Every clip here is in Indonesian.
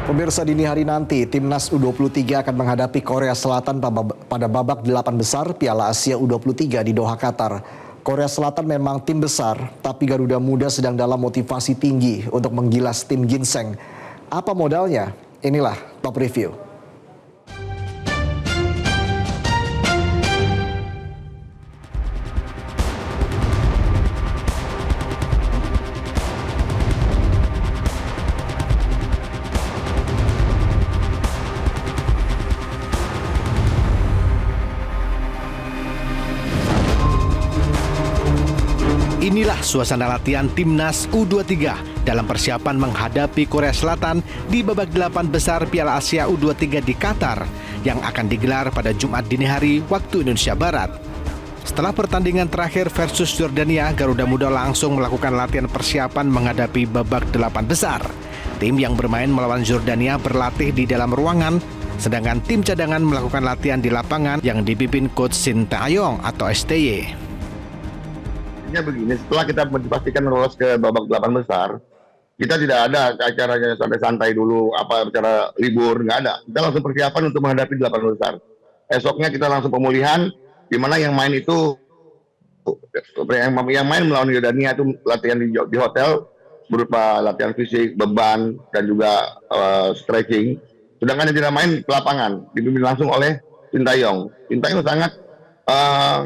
Pemirsa, dini hari nanti, Timnas U23 akan menghadapi Korea Selatan pada babak 8 besar Piala Asia U23 di Doha, Qatar. Korea Selatan memang tim besar, tapi Garuda Muda sedang dalam motivasi tinggi untuk menggilas tim ginseng. Apa modalnya? Inilah Top Review. Inilah suasana latihan Timnas U23 dalam persiapan menghadapi Korea Selatan di babak 8 besar Piala Asia U23 di Qatar yang akan digelar pada Jumat dini hari waktu Indonesia Barat. Setelah pertandingan terakhir versus Jordania, Garuda Muda langsung melakukan latihan persiapan menghadapi babak 8 besar. Tim yang bermain melawan Jordania berlatih di dalam ruangan, sedangkan tim cadangan melakukan latihan di lapangan yang dipimpin Coach Shin Tae-yong atau STY. Begini, setelah kita dipastikan lolos ke babak 8 besar, kita tidak ada acaranya sampai santai dulu, acara libur, nggak ada. Kita langsung persiapan untuk menghadapi 8 besar. Esoknya kita langsung pemulihan, di mana yang main itu, yang main melawan Jordania itu latihan di hotel, berupa latihan fisik, beban, dan juga stretching. Sedangkan yang tidak main ke lapangan, dipimpin langsung oleh Shin Tae-yong. Shin Tae-yong sangat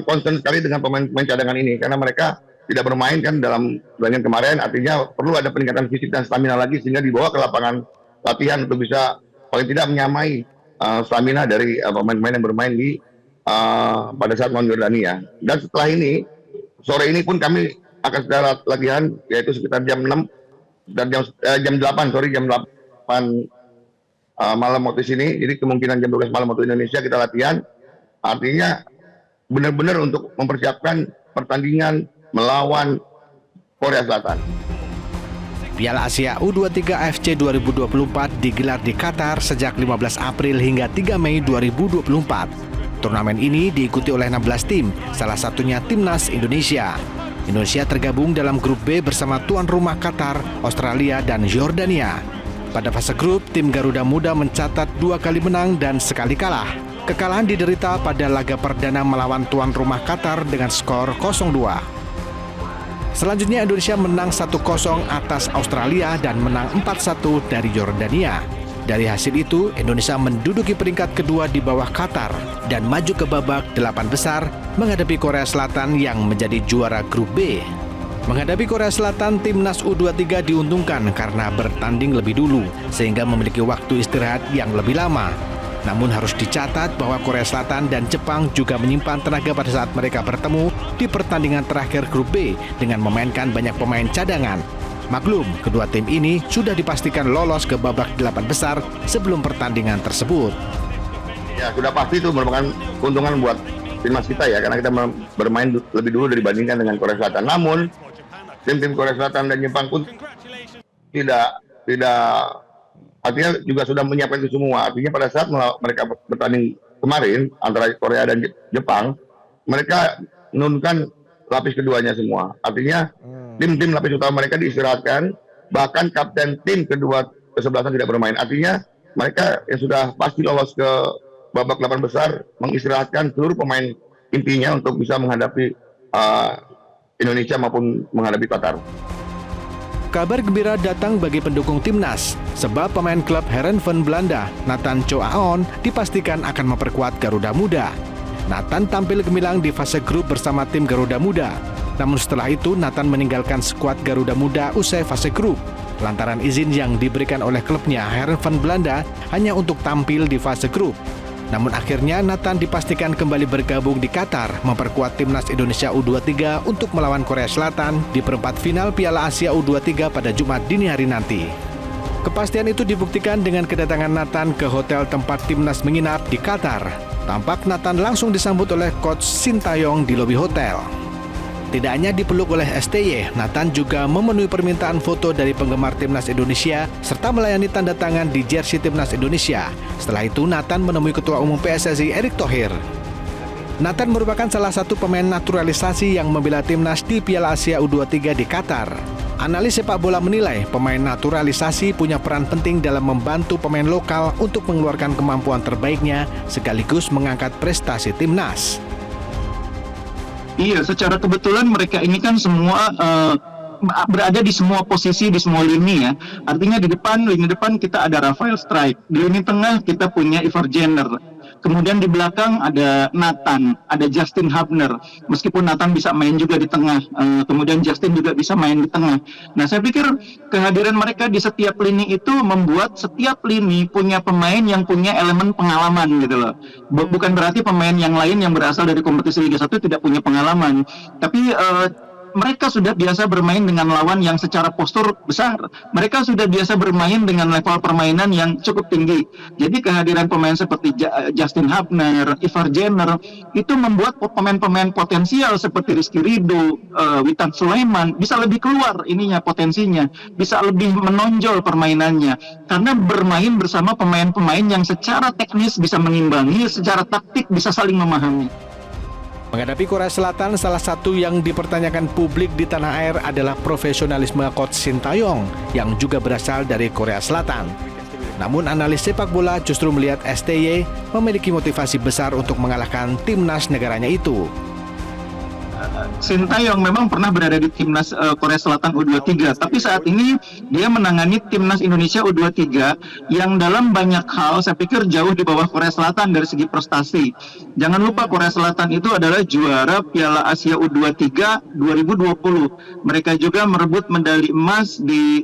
concern sekali dengan pemain cadangan ini karena mereka tidak bermain kan dalam pertandingan kemarin, artinya perlu ada peningkatan fisik dan stamina lagi sehingga dibawa ke lapangan latihan untuk bisa paling tidak menyamai stamina dari pemain-pemain yang bermain di pada saat melawan Jordania. Dan setelah ini sore ini pun kami akan segera latihan, yaitu sekitar jam 6 dan jam 8 malam waktu sini. Jadi kemungkinan jam 12 malam waktu Indonesia kita latihan. Artinya benar-benar untuk mempersiapkan pertandingan melawan Korea Selatan. Piala Asia U23 AFC 2024 digelar di Qatar sejak 15 April hingga 3 Mei 2024. Turnamen ini diikuti oleh 16 tim, salah satunya Timnas Indonesia. Indonesia tergabung dalam grup B bersama tuan rumah Qatar, Australia, dan Jordania. Pada fase grup, tim Garuda Muda mencatat 2 kali menang dan sekali kalah. Kekalahan diderita pada laga perdana melawan tuan rumah Qatar dengan skor 0-2. Selanjutnya Indonesia menang 1-0 atas Australia dan menang 4-1 dari Jordania. Dari hasil itu, Indonesia menduduki peringkat kedua di bawah Qatar dan maju ke babak 8 besar menghadapi Korea Selatan yang menjadi juara grup B. Menghadapi Korea Selatan, Timnas U23 diuntungkan karena bertanding lebih dulu sehingga memiliki waktu istirahat yang lebih lama. Namun harus dicatat bahwa Korea Selatan dan Jepang juga menyimpan tenaga pada saat mereka bertemu di pertandingan terakhir grup B dengan memainkan banyak pemain cadangan. Maklum, kedua tim ini sudah dipastikan lolos ke babak 8 besar sebelum pertandingan tersebut. Ya, sudah pasti itu merupakan keuntungan buat timnas kita ya, karena kita bermain lebih dulu dibandingkan dengan Korea Selatan. Namun, tim-tim Korea Selatan dan Jepang pun tidak artinya juga sudah menyiapkan itu semua. Artinya pada saat mereka bertanding kemarin antara Korea dan Jepang, mereka menurunkan lapis keduanya semua. Artinya tim-tim lapis utama mereka diistirahatkan, bahkan kapten tim kedua kesebelasan tidak bermain. Artinya mereka yang sudah pasti lolos ke babak 8 besar mengistirahatkan seluruh pemain intinya untuk bisa menghadapi Indonesia maupun menghadapi Qatar. Kabar gembira datang bagi pendukung Timnas, sebab pemain klub Heerenveen Belanda, Nathan Chow-aon, dipastikan akan memperkuat Garuda Muda. Nathan tampil gemilang di fase grup bersama tim Garuda Muda. Namun setelah itu, Nathan meninggalkan skuad Garuda Muda usai fase grup, lantaran izin yang diberikan oleh klubnya Heerenveen Belanda hanya untuk tampil di fase grup. Namun akhirnya Nathan dipastikan kembali bergabung di Qatar memperkuat Timnas Indonesia U23 untuk melawan Korea Selatan di perempat final Piala Asia U23 pada Jumat dini hari nanti. Kepastian itu dibuktikan dengan kedatangan Nathan ke hotel tempat Timnas menginap di Qatar. Tampak Nathan langsung disambut oleh Coach Shin Tae-yong di lobi hotel. Tidak hanya dipeluk oleh STY, Nathan juga memenuhi permintaan foto dari penggemar Timnas Indonesia serta melayani tanda tangan di jersey Timnas Indonesia. Setelah itu, Nathan menemui Ketua Umum PSSI Erick Thohir. Nathan merupakan salah satu pemain naturalisasi yang membela Timnas di Piala Asia U23 di Qatar. Analis sepak bola menilai pemain naturalisasi punya peran penting dalam membantu pemain lokal untuk mengeluarkan kemampuan terbaiknya sekaligus mengangkat prestasi timnas. Iya, secara kebetulan mereka ini kan semua berada di semua posisi, di semua lini ya. Artinya di lini depan kita ada Rafael Strijk, di lini tengah kita punya Ivar Jenner. Kemudian di belakang ada Nathan, ada Justin Hubner. Meskipun Nathan bisa main juga di tengah, kemudian Justin juga bisa main di tengah. Nah, saya pikir kehadiran mereka di setiap lini itu membuat setiap lini punya pemain yang punya elemen pengalaman gitu loh. Bukan berarti pemain yang lain yang berasal dari kompetisi Liga 1 tidak punya pengalaman, tapi mereka sudah biasa bermain dengan lawan yang secara postur besar. Mereka sudah biasa bermain dengan level permainan yang cukup tinggi. Jadi kehadiran pemain seperti Justin Hubner, Ivar Jenner, itu membuat pemain-pemain potensial seperti Rizky Ridho, Witan Sulaiman bisa lebih keluar potensinya, bisa lebih menonjol permainannya. Karena bermain bersama pemain-pemain yang secara teknis bisa mengimbangi, secara taktik bisa saling memahami. Menghadapi Korea Selatan, salah satu yang dipertanyakan publik di tanah air adalah profesionalisme coach Shin Tae-yong yang juga berasal dari Korea Selatan. Namun analis sepak bola justru melihat STY memiliki motivasi besar untuk mengalahkan timnas negaranya itu. Shin Tae-yong memang pernah berada di timnas Korea Selatan U23, tapi saat ini dia menangani timnas Indonesia U23 yang dalam banyak hal saya pikir jauh di bawah Korea Selatan dari segi prestasi. Jangan lupa Korea Selatan itu adalah juara Piala Asia U23 2020. Mereka juga merebut medali emas di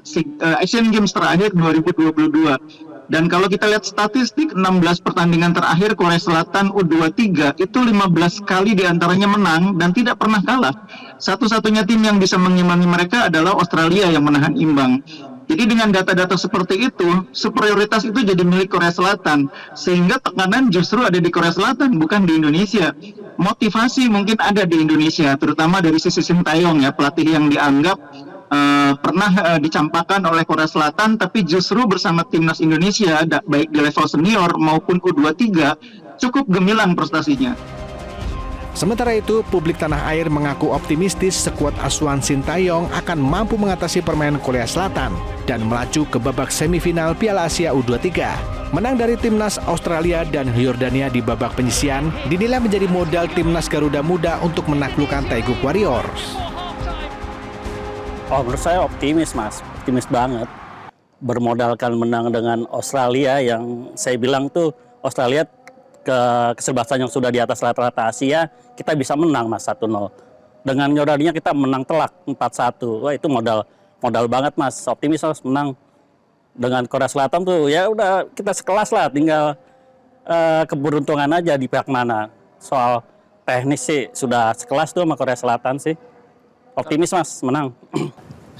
Asian Games terakhir 2022. Dan kalau kita lihat statistik 16 pertandingan terakhir Korea Selatan U23 itu 15 kali diantaranya menang dan tidak pernah kalah. Satu-satunya tim yang bisa mengimbangi mereka adalah Australia yang menahan imbang. Jadi dengan data-data seperti itu, superioritas itu jadi milik Korea Selatan. Sehingga tekanan justru ada di Korea Selatan, bukan di Indonesia. Motivasi mungkin ada di Indonesia, terutama dari sisi Shin Tae-yong ya, pelatih yang dianggap pernah dicampakkan oleh Korea Selatan, tapi justru bersama timnas Indonesia, baik di level senior maupun U23, cukup gemilang prestasinya. Sementara itu, publik tanah air mengaku optimistis skuad asuhan Shin Tae-yong akan mampu mengatasi permainan Korea Selatan dan melaju ke babak semifinal Piala Asia U23. Menang dari timnas Australia dan Yordania di babak penyisihan dinilai menjadi modal timnas Garuda Muda untuk menaklukkan Taeguk Warriors. Oh, menurut saya optimis, Mas. Optimis banget. Bermodalkan menang dengan Australia yang saya bilang tuh Australia kesebelasan yang sudah di atas rata-rata Asia, kita bisa menang, Mas, 1-0. Dengan Yordania kita menang telak 4-1. Wah, itu modal banget, Mas. Optimis, Mas, menang. Dengan Korea Selatan tuh ya udah kita sekelas lah, tinggal keberuntungan aja di pihak mana. Soal teknis sih sudah sekelas tuh sama Korea Selatan sih. Optimis, Mas, menang.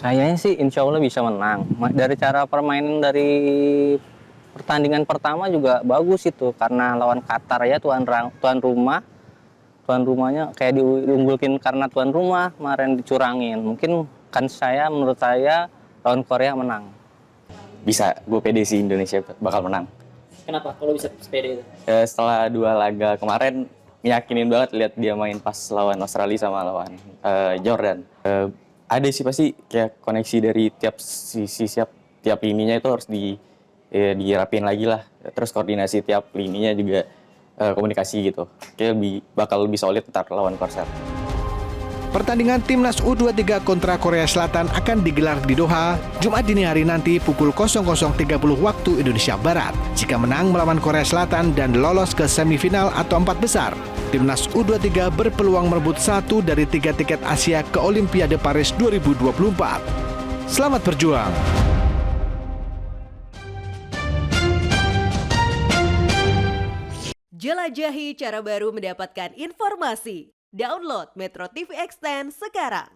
Kayaknya sih insya Allah bisa menang. Dari cara permainan dari pertandingan pertama juga bagus itu. Karena lawan Qatar ya tuan rumah. Tuan rumahnya kayak diunggulkan karena tuan rumah, kemarin dicurangin. Mungkin menurut saya lawan Korea menang. Bisa, gue pede sih Indonesia bakal menang. Kenapa kalau bisa pede itu? Setelah 2 laga kemarin, meyakinin banget lihat dia main pas lawan Australia sama lawan Jordan. Ada sih pasti kayak koneksi dari tiap sisi, tiap lininya itu harus dirapin lagi lah. Terus koordinasi tiap lininya juga komunikasi gitu. Kayak bakal lebih solid ntar lawan Korsel. Pertandingan timnas U23 kontra Korea Selatan akan digelar di Doha Jumat dini hari nanti pukul 00.30 waktu Indonesia Barat. Jika menang melawan Korea Selatan dan lolos ke semifinal atau 4 besar, timnas U23 berpeluang merebut 1 dari 3 tiket Asia ke Olimpiade Paris 2024. Selamat berjuang! Jelajahi cara baru mendapatkan informasi. Download Metro TV Extend sekarang.